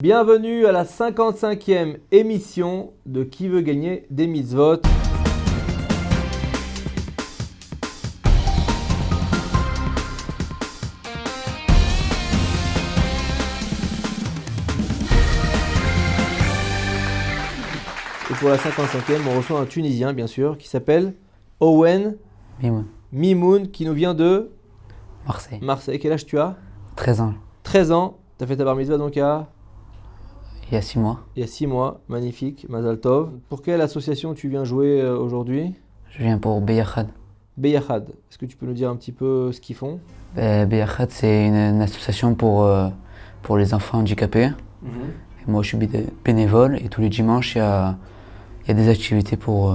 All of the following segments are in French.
Bienvenue à la 55e émission de Qui veut gagner des mitzvot. Et pour la 55e, on reçoit un Tunisien, bien sûr, qui s'appelle Owen Mimoun, qui nous vient de Marseille. Quel âge tu as? 13 ans. 13 ans. Tu as fait ta bar mitzvah donc Il y a 6 mois. Il y a 6 mois, magnifique, Mazal Tov. Pour quelle association tu viens jouer aujourd'hui? Je viens pour Beyachad. Beyachad, est-ce que tu peux nous dire un petit peu ce qu'ils font? Beyachad, c'est une association pour les enfants handicapés. Et moi, je suis bénévole et tous les dimanches, il y a des activités pour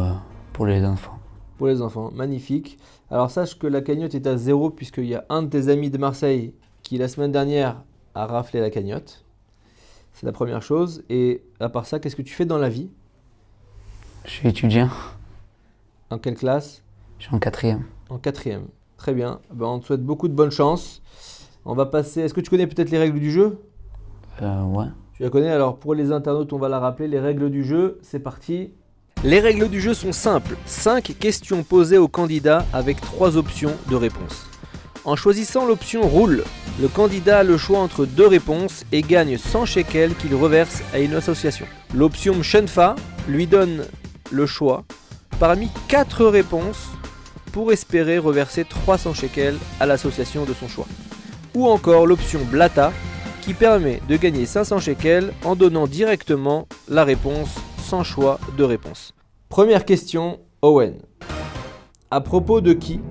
les enfants. Pour les enfants, magnifique. Alors sache que la cagnotte est à 0 puisqu'il y a un de tes amis de Marseille qui, la semaine dernière, a raflé la cagnotte. C'est la première chose. Et à part ça, qu'est-ce que tu fais dans la vie? Je suis étudiant. En quelle classe? Je suis en 4e. En 4e. Très bien. Ben, on te souhaite beaucoup de bonne chance. On va passer... Est-ce que tu connais peut-être les règles du jeu? Ouais. Tu la connais? Alors pour les internautes, on va la rappeler. Les règles du jeu, c'est parti. Les règles du jeu sont simples. 5 questions posées au candidat avec 3 options de réponse. En choisissant l'option roule, le candidat a le choix entre 2 réponses et gagne 100 shekels qu'il reverse à une association. L'option Mshenfa lui donne le choix parmi 4 réponses pour espérer reverser 300 shekels à l'association de son choix. Ou encore l'option Blata qui permet de gagner 500 shekels en donnant directement la réponse sans choix de réponse. Première question, Owen. À propos de qui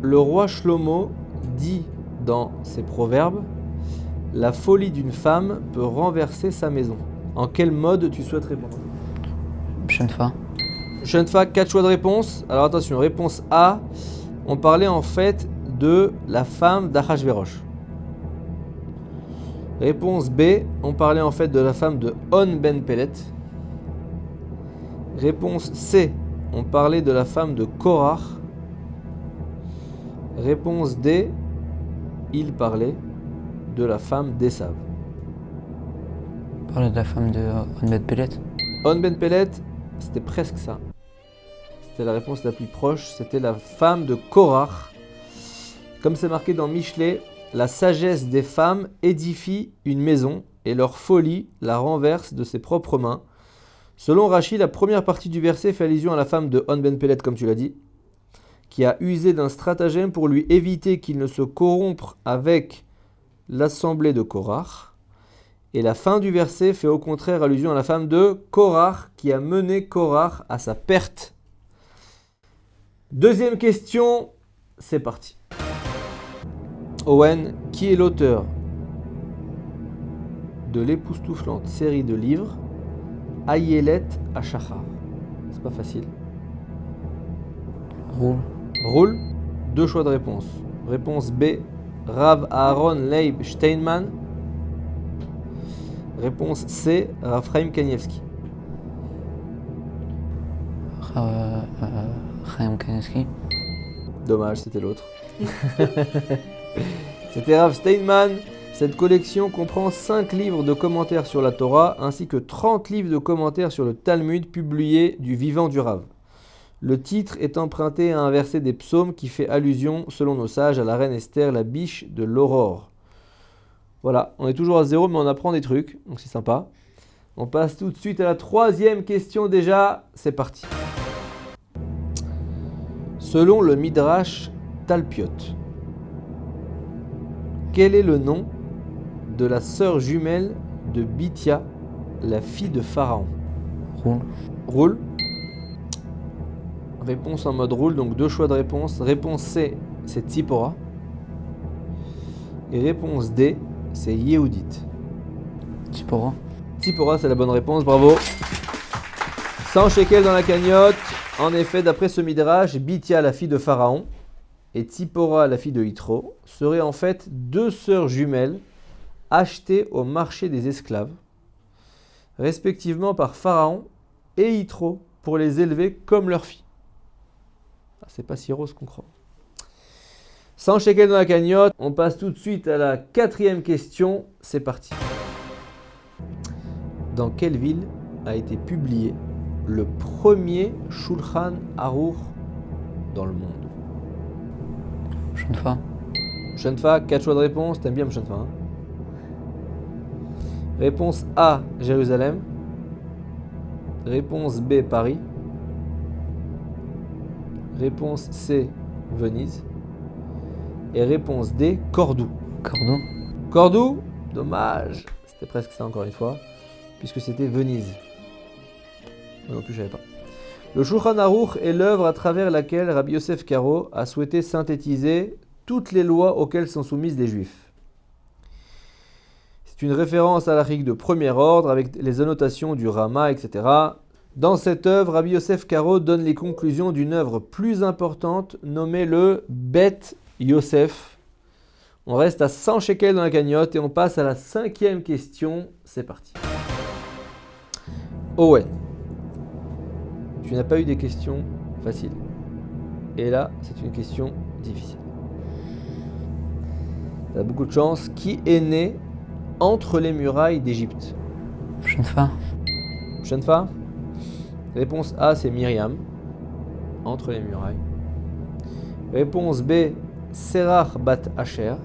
le roi Shlomo dit dans ses proverbes « La folie d'une femme peut renverser sa maison ». En quel mode tu souhaites répondre? Shenfa. Shenfa, 4 choix de réponse. Alors attention, réponse A, on parlait en fait de la femme d'Achashverosh. Réponse B, on parlait en fait de la femme de On Ben Pelet. Réponse C, on parlait de la femme de Korach. Réponse D, il parlait de la femme d'Esav. On parlait de la femme de On Ben Pelet. On Ben Pelet, c'était presque ça. C'était la réponse la plus proche, c'était la femme de Korach. Comme c'est marqué dans Michelet, la sagesse des femmes édifie une maison et leur folie la renverse de ses propres mains. Selon Rashi, la première partie du verset fait allusion à la femme de On Ben Pelet, comme tu l'as dit, qui a usé d'un stratagème pour lui éviter qu'il ne se corrompe avec l'assemblée de Korach. Et la fin du verset fait au contraire allusion à la femme de Korach qui a mené Korach à sa perte. Deuxième question, c'est parti. Owen, qui est l'auteur de l'époustouflante série de livres Ayelet Hashachar? C'est pas facile. Roule. 2 choix de réponse. Réponse B, Rav Aaron Leib Steinman. Réponse C, Rav Chaim Kanievski. Chaim Kanievski. Dommage, c'était l'autre. C'était Rav Steinman. Cette collection comprend 5 livres de commentaires sur la Torah ainsi que 30 livres de commentaires sur le Talmud publiés du vivant du Rav. Le titre est emprunté à un verset des psaumes qui fait allusion, selon nos sages, à la reine Esther, la biche de l'aurore. Voilà, on est toujours à 0 mais on apprend des trucs, donc c'est sympa. On passe tout de suite à la 3e question déjà, c'est parti. Selon le Midrash Talpiot, quel est le nom de la sœur jumelle de Bithia, la fille de Pharaon? Roule. Réponse en mode roule, donc 2 choix de réponse. Réponse C, c'est Tzipora. Et réponse D, c'est Yehudit. Tzipora, c'est la bonne réponse, bravo. 100 shekels dans la cagnotte. En effet, d'après ce midrash, Bithia, la fille de Pharaon, et Tzipora, la fille de Yitro, seraient en fait 2 sœurs jumelles achetées au marché des esclaves, respectivement par Pharaon et Yitro, pour les élever comme leurs filles. C'est pas si rose qu'on croit. 100 shekels dans la cagnotte. On passe tout de suite à la 4e question. C'est parti. Dans quelle ville a été publié le premier Shulchan Aruch dans le monde? Shonfa. Shonfa, 4 choix de réponse. T'aimes bien Shonfa, hein? Réponse A, Jérusalem. Réponse B, Paris. Réponse C, Venise. Et réponse D, Cordoue. Cordoue. Cordoue, dommage. C'était presque ça encore une fois, puisque c'était Venise. Moi non plus, je savais pas. Le Shulchan Aruch est l'œuvre à travers laquelle Rabbi Yosef Karo a souhaité synthétiser toutes les lois auxquelles sont soumises les Juifs. C'est une référence à l'halachique de premier ordre avec les annotations du Rama, etc. Dans cette œuvre, Rabbi Yosef Karo donne les conclusions d'une œuvre plus importante nommée le Bet Yosef. On reste à 100 shekels dans la cagnotte et on passe à la 5e question. C'est parti. Owen, tu n'as pas eu des questions faciles. Et là, c'est une question difficile. Tu as beaucoup de chance. Qui est né entre les murailles d'Égypte? Shonfa. Shonfa. Réponse A, c'est Myriam. Entre les murailles. Réponse B, Serach bat Asher.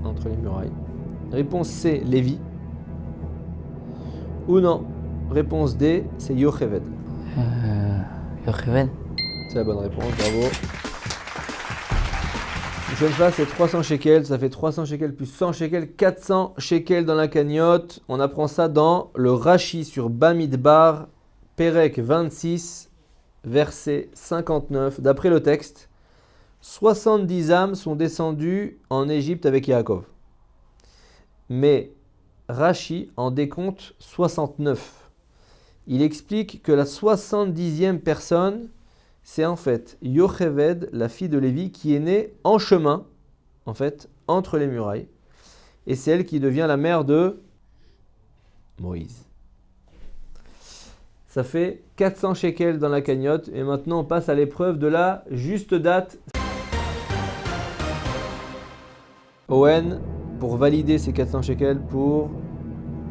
Entre les murailles. Réponse C, Lévi. Ou non. Réponse D, c'est Yocheved. Yocheved. C'est la bonne réponse, bravo. Shonfa, c'est 300 shekels, ça fait 300 shekels plus 100 shekels, 400 shekels dans la cagnotte. On apprend ça dans le Rashi sur Bamidbar, Perek 26, verset 59. D'après le texte, 70 âmes sont descendues en Égypte avec Yaakov. Mais Rashi en décompte 69. Il explique que la 70e personne, c'est en fait Yocheved, la fille de Lévi, qui est née en chemin, en fait, entre les murailles. Et c'est elle qui devient la mère de Moïse. Ça fait 400 shekels dans la cagnotte. Et maintenant, on passe à l'épreuve de la juste date. Owen, pour valider ces 400 shekels pour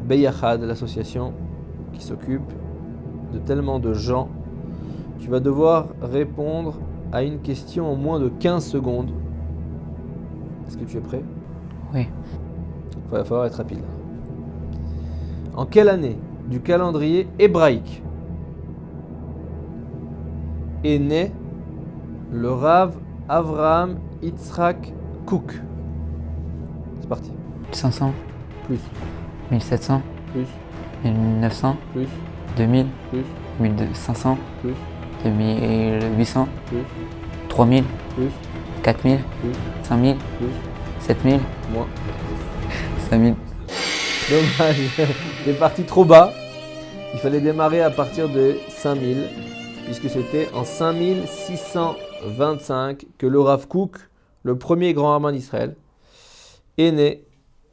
Beyachad, l'association qui s'occupe de tellement de gens, tu vas devoir répondre à une question en moins de 15 secondes. Est-ce que tu es prêt? Oui. Il va falloir être rapide. En quelle année du calendrier hébraïque est né le Rav Avraham Yitzhak Kook? C'est parti. 500. Plus. 1700. Plus. 1900. Plus. 2000. Plus. 1500. Plus. 2800. Plus. 3000. Plus. 4000. Plus. 5000. Plus. 7000. Moins. 5000. Dommage. T'es parti trop bas. Il fallait démarrer à partir de 5000, puisque c'était en 5625 que le Rav Kook, le premier grand rabbin d'Israël, est né.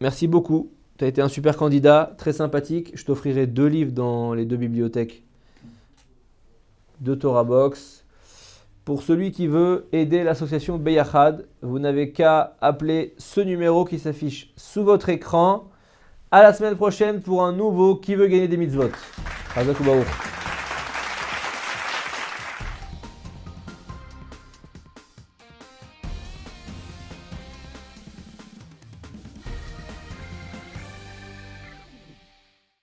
Merci beaucoup. Tu as été un super candidat, très sympathique. Je t'offrirai 2 livres dans les 2 bibliothèques de Torah Box. Pour celui qui veut aider l'association Beyachad, vous n'avez qu'à appeler ce numéro qui s'affiche sous votre écran. À la semaine prochaine pour un nouveau Qui veut gagner des mitzvot. Chazak ou Baruch.